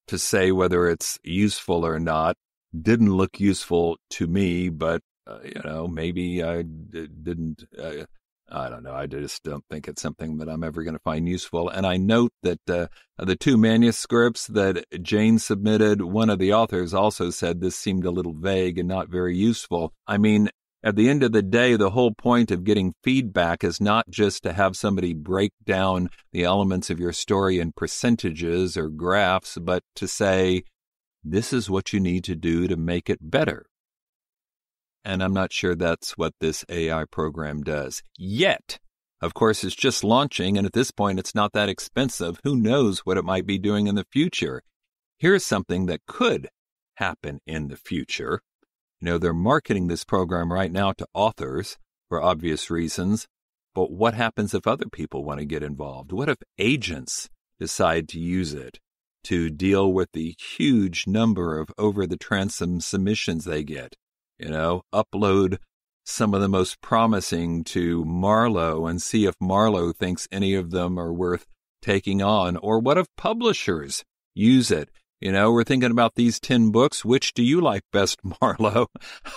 to say whether it's useful or not. Didn't look useful to me, but, maybe I didn't, I don't know. I just don't think it's something that I'm ever going to find useful. And I note that the two manuscripts that Jane submitted, one of the authors also said this seemed a little vague and not very useful. I mean, at the end of the day, the whole point of getting feedback is not just to have somebody break down the elements of your story in percentages or graphs, but to say, this is what you need to do to make it better. And I'm not sure that's what this AI program does yet. Of course, it's just launching, and at this point, it's not that expensive. Who knows what it might be doing in the future? Here's something that could happen in the future. They're marketing this program right now to authors for obvious reasons, but what happens if other people want to get involved? What if agents decide to use it to deal with the huge number of over-the-transom submissions they get? Upload some of the most promising to Marlowe and see if Marlowe thinks any of them are worth taking on. Or what if publishers use it? We're thinking about these 10 books. Which do you like best, Marlowe?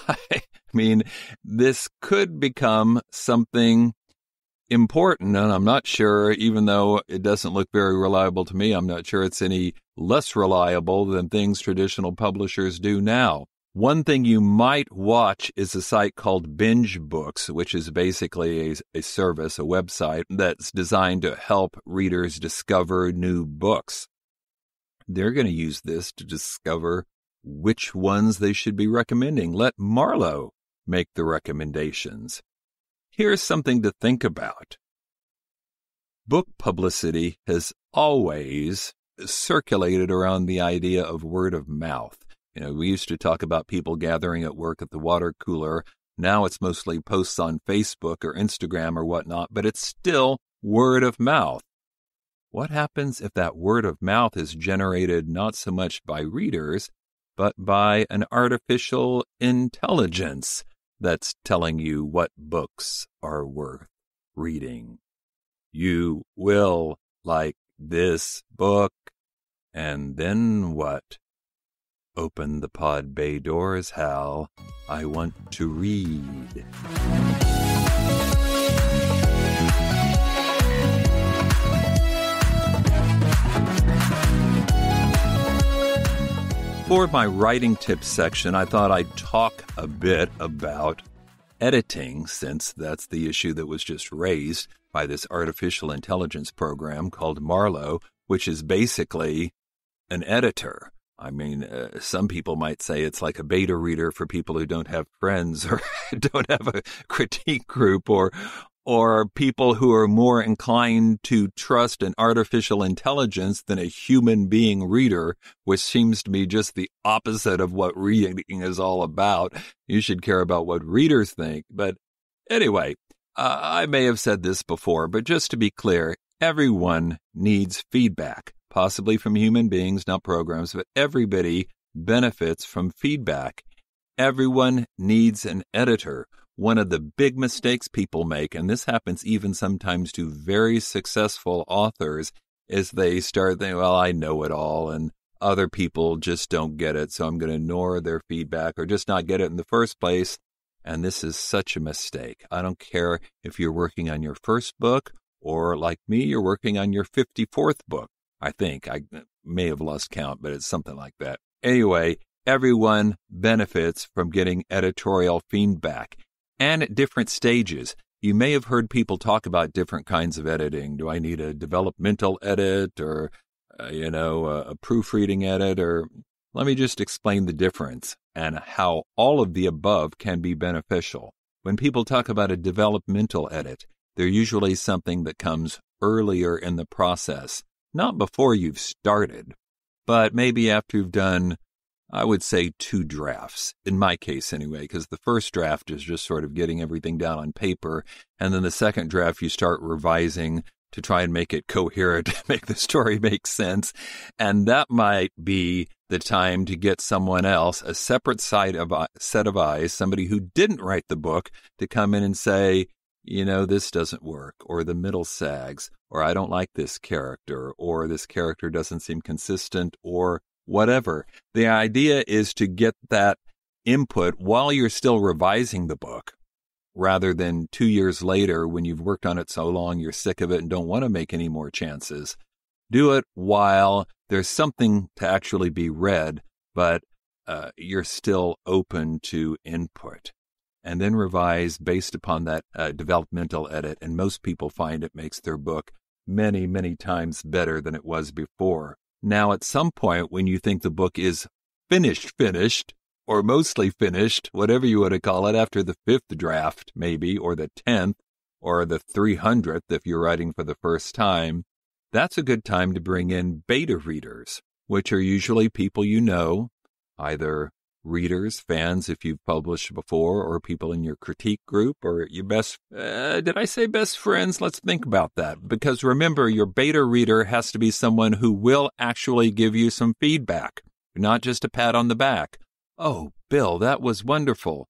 I mean, this could become something important, and I'm not sure, even though it doesn't look very reliable to me, I'm not sure it's any less reliable than things traditional publishers do now. One thing you might watch is a site called Binge Books, which is basically a service, a website that's designed to help readers discover new books. They're going to use this to discover which ones they should be recommending. Let Marlowe make the recommendations. Here's something to think about. Book publicity has always circulated around the idea of word of mouth. We used to talk about people gathering at work at the water cooler. Now it's mostly posts on Facebook or Instagram or whatnot, but it's still word of mouth. What happens if that word of mouth is generated not so much by readers, but by an artificial intelligence that's telling you what books are worth reading? You will like this book, and then what? Open the pod bay doors, Hal. I want to read. For my writing tips section, I thought I'd talk a bit about editing, since that's the issue that was just raised by this artificial intelligence program called Marlowe, which is basically an editor. I mean, some people might say it's like a beta reader for people who don't have friends or don't have a critique group, or people who are more inclined to trust an artificial intelligence than a human being reader, which seems to me just the opposite of what reading is all about. You should care about what readers think. But anyway, I may have said this before, but just to be clear, everyone needs feedback. Possibly from human beings, not programs, but everybody benefits from feedback. Everyone needs an editor. One of the big mistakes people make, and this happens even sometimes to very successful authors, is they start thinking, well, I know it all, and other people just don't get it, so I'm going to ignore their feedback or just not get it in the first place. And this is such a mistake. I don't care if you're working on your first book or, like me, you're working on your 54th book. I think. I may have lost count, but it's something like that. Anyway, everyone benefits from getting editorial feedback, and at different stages. You may have heard people talk about different kinds of editing. Do I need a developmental edit or, a proofreading edit? Or let me just explain the difference and how all of the above can be beneficial. When people talk about a developmental edit, they're usually something that comes earlier in the process. Not before you've started, but maybe after you've done, I would say, 2 drafts, in my case anyway, because the first draft is just sort of getting everything down on paper, and then the second draft you start revising to try and make it coherent, make the story make sense, and that might be the time to get someone else, a separate set of eyes, somebody who didn't write the book, to come in and say, this doesn't work, or the middle sags, or I don't like this character, or this character doesn't seem consistent, or whatever. The idea is to get that input while you're still revising the book, rather than 2 years later when you've worked on it so long you're sick of it and don't want to make any more chances. Do it while there's something to actually be read, but you're still open to input. And then revise based upon that developmental edit. And most people find it makes their book many, many times better than it was before. Now, at some point when you think the book is finished, or mostly finished, whatever you want to call it, after the 5th draft maybe, or the 10th, or the 300th if you're writing for the first time, that's a good time to bring in beta readers, which are usually people you know, either readers, fans if you've published before, or people in your critique group, or your best, did I say best friends? Let's think about that. Because remember, your beta reader has to be someone who will actually give you some feedback, not just a pat on the back. Oh, Bill, that was wonderful.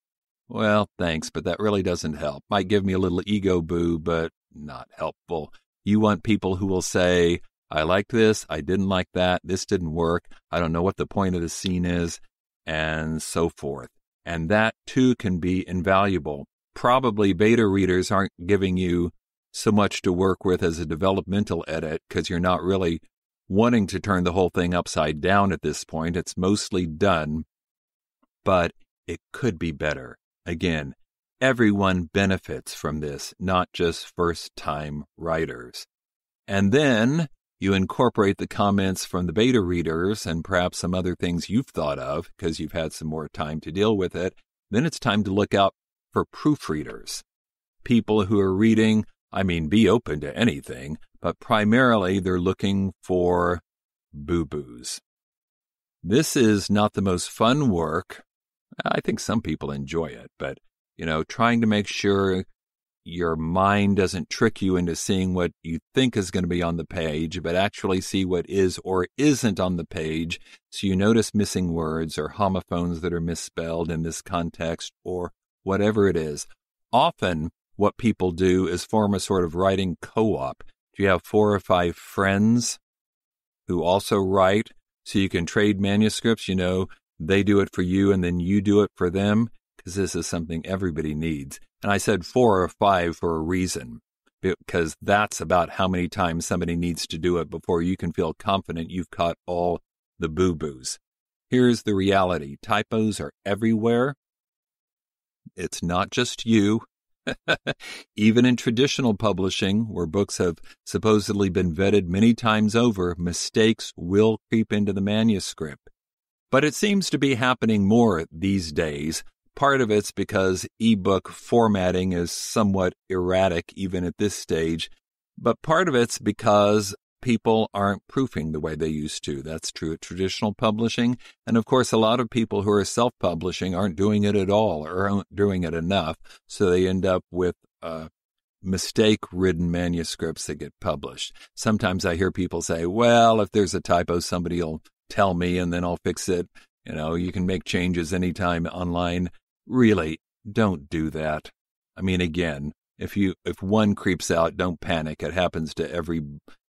Well, thanks, but that really doesn't help. Might give me a little ego boo, but not helpful. You want people who will say, I liked this, I didn't like that, this didn't work, I don't know what the point of the scene is, and so forth. And that, too, can be invaluable. Probably beta readers aren't giving you so much to work with as a developmental edit because you're not really wanting to turn the whole thing upside down at this point. It's mostly done, but it could be better. Again, everyone benefits from this, not just first-time writers. And then you incorporate the comments from the beta readers and perhaps some other things you've thought of because you've had some more time to deal with it. Then it's time to look out for proofreaders. People who are reading, be open to anything, but primarily they're looking for boo-boos. This is not the most fun work. I think some people enjoy it, but, trying to make sure your mind doesn't trick you into seeing what you think is going to be on the page, but actually see what is or isn't on the page, so you notice missing words or homophones that are misspelled in this context or whatever it is. Often, what people do is form a sort of writing co-op. Do you have 4 or 5 friends who also write, so you can trade manuscripts? They do it for you and then you do it for them, because this is something everybody needs. And I said 4 or 5 for a reason, because that's about how many times somebody needs to do it before you can feel confident you've caught all the boo-boos. Here's the reality. Typos are everywhere. It's not just you. Even in traditional publishing, where books have supposedly been vetted many times over, mistakes will creep into the manuscript. But it seems to be happening more these days. Part of it's because ebook formatting is somewhat erratic even at this stage, but part of it's because people aren't proofing the way they used to. That's true at traditional publishing, and of course a lot of people who are self-publishing aren't doing it at all or aren't doing it enough, so they end up with mistake-ridden manuscripts that get published. Sometimes I hear people say, well, if there's a typo, somebody will tell me and then I'll fix it. You can make changes anytime online. Really, don't do that. Again, if one creeps out, don't panic. It happens to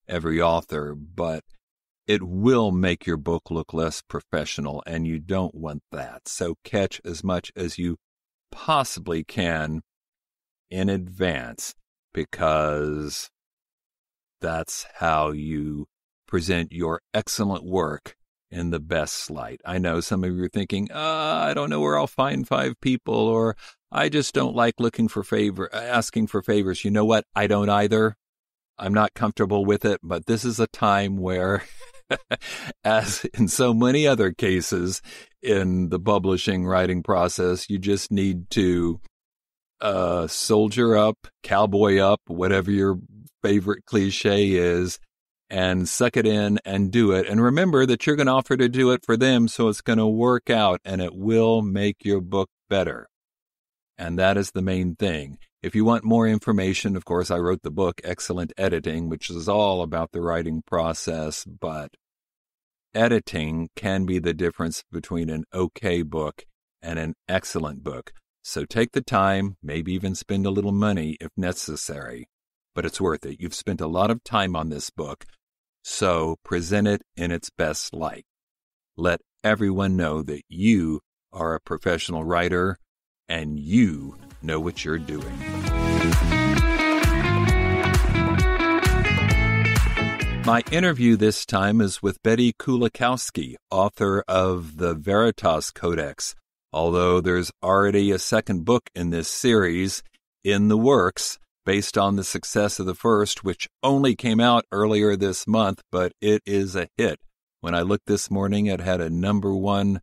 every author, but it will make your book look less professional, and you don't want that. So catch as much as you possibly can in advance, because that's how you present your excellent work in the best light. I know some of you are thinking, I don't know where I'll find 5 people, or I just don't like asking for favors. You know what? I don't either. I'm not comfortable with it, but this is a time where, as in so many other cases in the publishing writing process, you just need to soldier up, cowboy up, whatever your favorite cliche is, and suck it in and do it. And remember that you're going to offer to do it for them, so it's going to work out and it will make your book better. And that is the main thing. If you want more information, of course, I wrote the book, Excellent Editing, which is all about the writing process, but editing can be the difference between an okay book and an excellent book. So take the time, maybe even spend a little money if necessary, but it's worth it. You've spent a lot of time on this book, so present it in its best light. let everyone know that you are a professional writer and you know what you're doing. My interview this time is with Betsey Kulakowski, author of the Veritas Codex. Although there's already a second book in this series in the works based on the success of the first, which only came out earlier this month, but it is a hit. When I looked this morning, it had a #1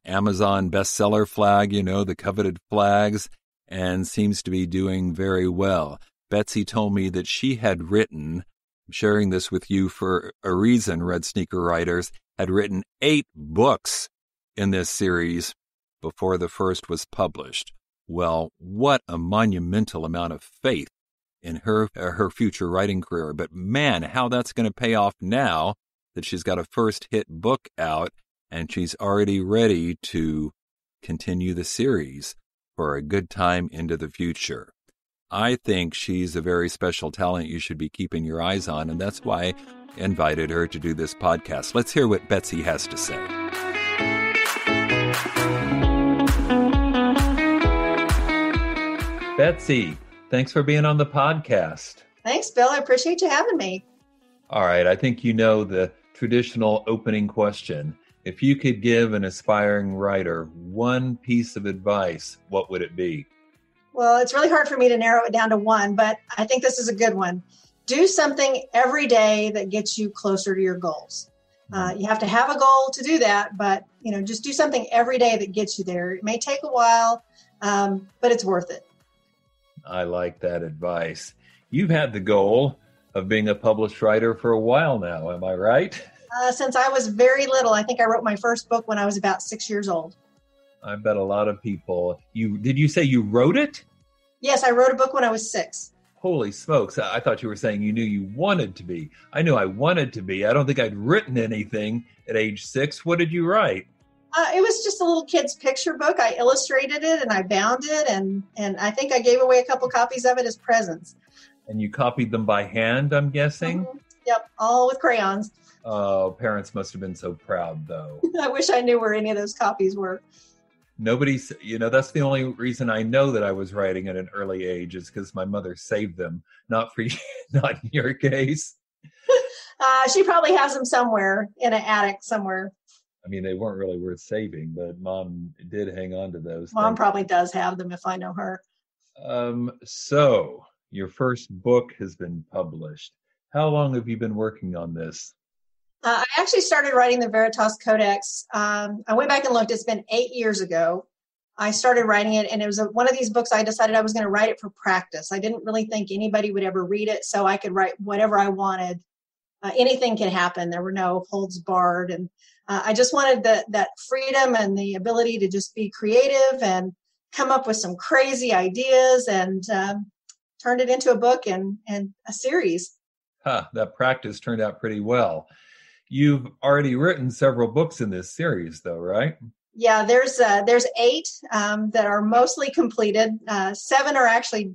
Amazon bestseller flag, the coveted flags, and seems to be doing very well. Betsey told me that she had written, I'm sharing this with you for a reason, Red Sneaker Writers, had written 8 books in this series before the first was published. Well, what a monumental amount of faith in her future writing career. But man, how that's going to pay off now that she's got a first hit book out and she's already ready to continue the series for a good time into the future. I think she's a very special talent you should be keeping your eyes on, and that's why I invited her to do this podcast. Let's hear what Betsey has to say. Betsey, thanks for being on the podcast. Thanks, Bill. I appreciate you having me. All right. I think you know the traditional opening question. If you could give an aspiring writer one piece of advice, what would it be? Well, it's really hard for me to narrow it down to one, but I think this is a good one. Do something every day that gets you closer to your goals. You have to have a goal to do that, but just do something every day that gets you there. It may take a while, but it's worth it. I like that advice. You've had the goal of being a published writer for a while now, am I right? Since I was very little. I think I wrote my first book when I was about 6 years old. I bet a lot of people. Did you say you wrote it? Yes, I wrote a book when I was 6. Holy smokes. I thought you were saying you knew you wanted to be. I knew I wanted to be. I don't think I'd written anything at age 6. What did you write? It was just a little kid's picture book. I illustrated it and I bound it, and I think I gave away a couple copies of it as presents. And you copied them by hand, I'm guessing? Mm-hmm. Yep, all with crayons. Oh, parents must have been so proud, though. I wish I knew where any of those copies were. Nobody's, that's the only reason I know that I was writing at an early age is because my mother saved them. Not for you, not in your case. She probably has them somewhere in an attic somewhere. I mean, they weren't really worth saving, but Mom did hang on to those. Mom probably does have them if I know her. So your first book has been published. How long have you been working on this? I actually started writing the Veritas Codex. I went back and looked. It's been 8 years ago. I started writing it, and it was one of these books I decided I was going to write it for practice. I didn't really think anybody would ever read it, so I could write whatever I wanted. Anything could happen. There were no holds barred, and I just wanted that freedom and the ability to just be creative and come up with some crazy ideas, and turned it into a book and a series. That practice turned out pretty well. You've already written several books in this series, though, right? Yeah, there's 8 that are mostly completed. 7 are actually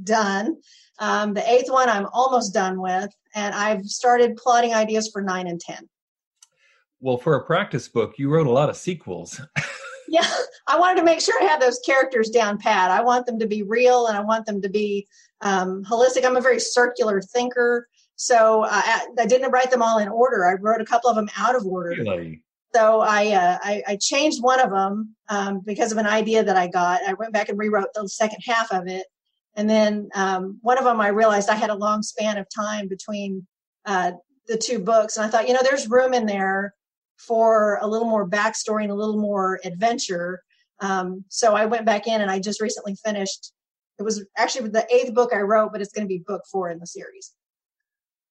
done. The 8th one I'm almost done with, and I've started plotting ideas for 9 and 10. Well, for a practice book, you wrote a lot of sequels. Yeah, I wanted to make sure I had those characters down pat. I want them to be real, and I want them to be holistic. I'm a very circular thinker. So I didn't write them all in order. I wrote a couple of them out of order. Really? So I changed one of them because of an idea that I got. I went back and rewrote the second half of it. And then one of them, I realized I had a long span of time between the 2 books. And I thought, there's room in there for a little more backstory and a little more adventure. So I went back in and I just recently finished. It was actually the 8th book I wrote, but it's going to be book 4 in the series.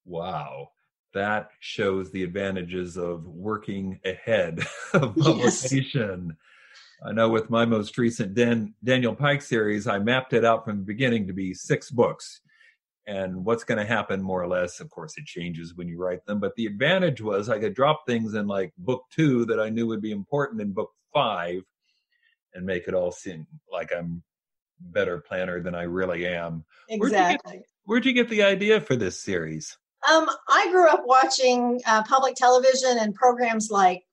Wow. That shows the advantages of working ahead of publication. Yes. I know with my most recent Daniel Pike series, I mapped it out from the beginning to be 6 books. And what's going to happen more or less, of course, it changes when you write them. But the advantage was I could drop things in book 2 that I knew would be important in book 5 and make it all seem like I'm a better planner than I really am. Exactly. Where'd you get the idea for this series? I grew up watching public television and programs like